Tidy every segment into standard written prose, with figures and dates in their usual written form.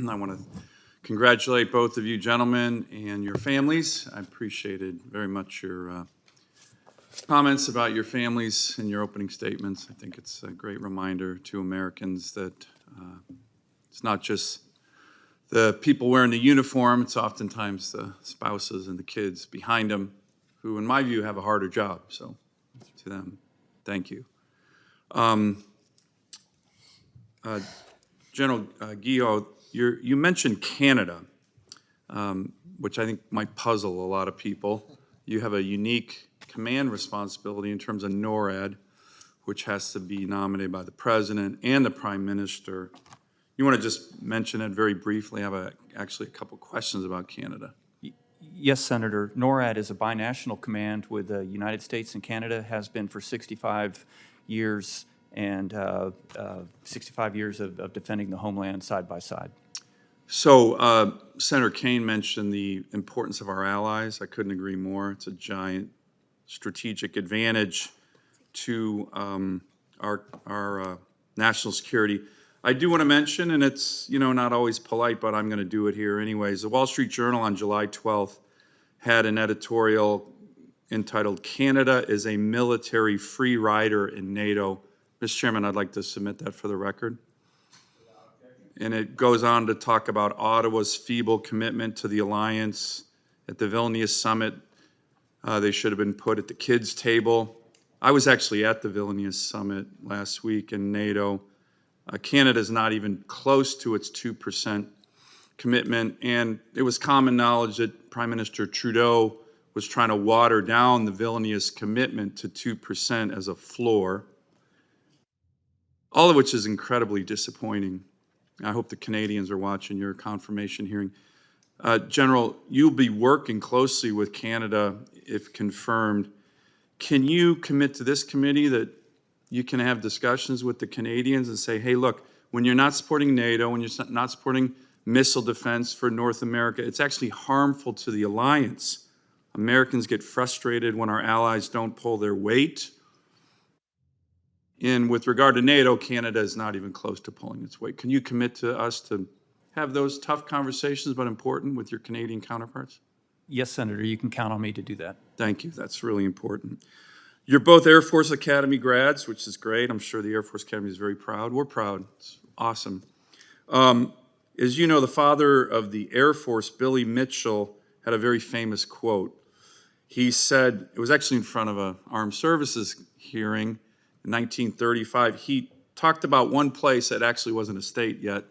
I want to congratulate both of you gentlemen and your families. I appreciated very much your comments about your families in your opening statements. I think it's a great reminder to Americans that it's not just the people wearing the uniform, it's oftentimes the spouses and the kids behind them who, in my view, have a harder job. So to them, thank you. General Guillot, you mentioned Canada, which I think might puzzle a lot of people. You have a unique command responsibility in terms of NORAD, which has to be nominated by the President and the Prime Minister. You want to just mention it very briefly? I have actually a couple questions about Canada. Yes, Senator. NORAD is a binational command with the United States and Canada, has been for 65 years, and 65 years of defending the homeland side by side. So Senator Kane mentioned the importance of our allies. I couldn't agree more. It's a giant strategic advantage to our national security. I do want to mention, and it's not always polite, but I'm going to do it here anyways. The Wall Street Journal on July 12th had an editorial entitled "Canada is a Military Free Rider in NATO." Mr. Chairman, I'd like to submit that for the record. And it goes on to talk about Ottawa's feeble commitment to the alliance at the Vilnius summit. They should have been put at the kids' table. I was actually at the Vilnius summit last week in NATO. Canada's not even close to its 2% commitment, and it was common knowledge that Prime Minister Trudeau was trying to water down the Vilnius commitment to 2% as a floor, all of which is incredibly disappointing. I hope the Canadians are watching your confirmation hearing. General, you'll be working closely with Canada if confirmed. Can you commit to this committee that you can have discussions with the Canadians and say, hey, look, when you're not supporting NATO, when you're not supporting missile defense for North America, it's actually harmful to the alliance. Americans get frustrated when our allies don't pull their weight. And with regard to NATO, Canada is not even close to pulling its weight. Can you commit to us to have those tough conversations, but important, with your Canadian counterparts? Yes, Senator, you can count on me to do that. Thank you. That's really important. You're both Air Force Academy grads, which is great. I'm sure the Air Force Academy is very proud. We're proud. It's awesome. As you know, the father of the Air Force, Billy Mitchell, had a very famous quote. He said, it was actually in front of an armed services hearing in 1935. He talked about one place that actually wasn't a state yet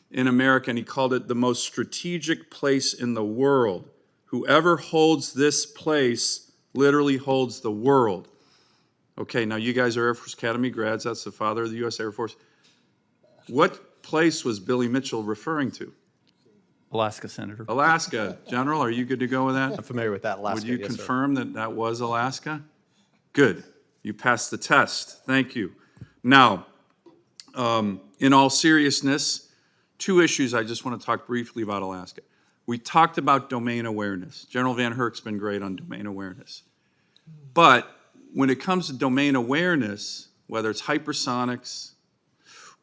in America, and he called it the most strategic place in the world. Whoever holds this place literally holds the world. Okay, now you guys are Air Force Academy grads. That's the father of the U.S. Air Force. What place was Billy Mitchell referring to? Alaska, Senator. Alaska. General, are you good to go with that? I'm familiar with that, Alaska. Would you yes, confirm that that was Alaska? Good. You passed the test. Thank you. Now, in all seriousness, two issues I just want to talk briefly about Alaska. We talked about domain awareness. General Van Herk's been great on domain awareness. But when it comes to domain awareness, whether it's hypersonics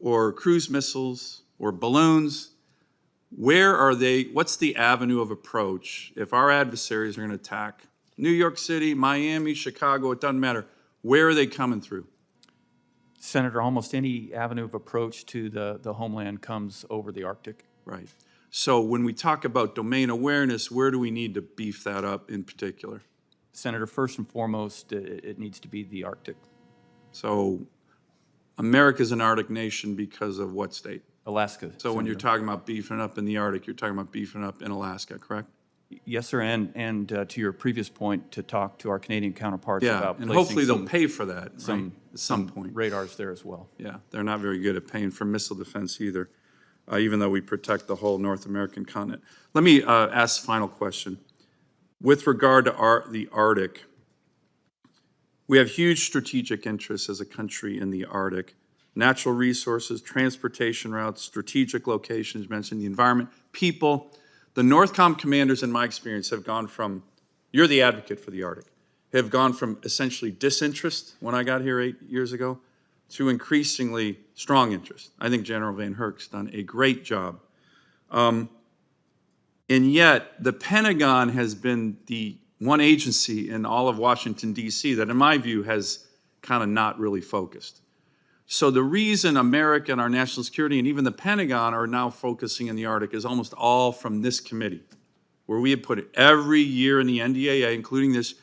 or cruise missiles or balloons, where are they? What's the avenue of approach if our adversaries are going to attack New York City, Miami, Chicago? It doesn't matter. Where are they coming through? Senator, almost any avenue of approach to the homeland comes over the Arctic. Right. So when we talk about domain awareness, where do we need to beef that up in particular? Senator, first and foremost, it needs to be the Arctic. So America's an Arctic nation because of what state? Alaska. So when you're talking about beefing up in the Arctic, you're talking about beefing up in Alaska, correct? Yes, sir, and to your previous point, to talk to our Canadian counterparts about and placing hopefully they'll pay for that, right, at some point. radars there as well. Yeah, they're not very good at paying for missile defense either, even though we protect the whole North American continent. Let me ask the final question. With regard to the Arctic, we have huge strategic interests as a country in the Arctic. Natural resources, transportation routes, strategic locations, mentioned the environment, people. The NORTHCOM commanders, in my experience, have gone from, you're the advocate for the Arctic, have gone from essentially disinterest when I got here 8 years ago to increasingly strong interest. I think General Van Herk's done a great job. And yet, the Pentagon has been the one agency in all of Washington, D.C. that, in my view, has kind of not really focused. So the reason America and our national security and even the Pentagon are now focusing in the Arctic is almost all from this committee, where we have put it every year in the NDAA, including this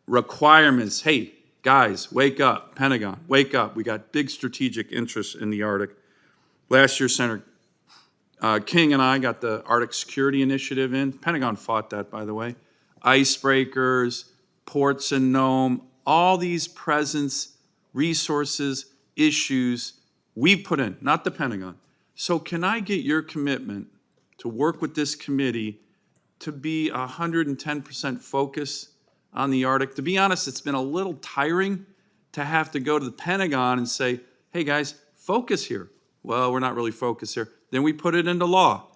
requirements. Hey, guys, wake up. Pentagon, wake up. We got big strategic interests in the Arctic. Last year, Senator King and I got the Arctic Security Initiative in. Pentagon fought that, by the way. Icebreakers, ports in Nome, all these presence, resources, issues we put in, not the Pentagon. So can I get your commitment to work with this committee to be 110% focused on the Arctic? To be honest, it's been a little tiring to have to go to the Pentagon and say, hey guys, focus here. Well, we're not really focused here. Then we put it into law.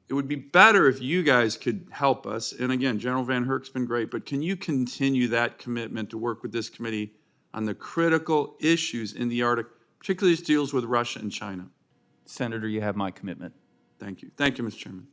It would be better if you guys could help us. And again, General Van Herk's been great, but can you continue that commitment to work with this committee on the critical issues in the Arctic, particularly as it deals with Russia and China? Senator, you have my commitment. Thank you. Thank you, Mr. Chairman.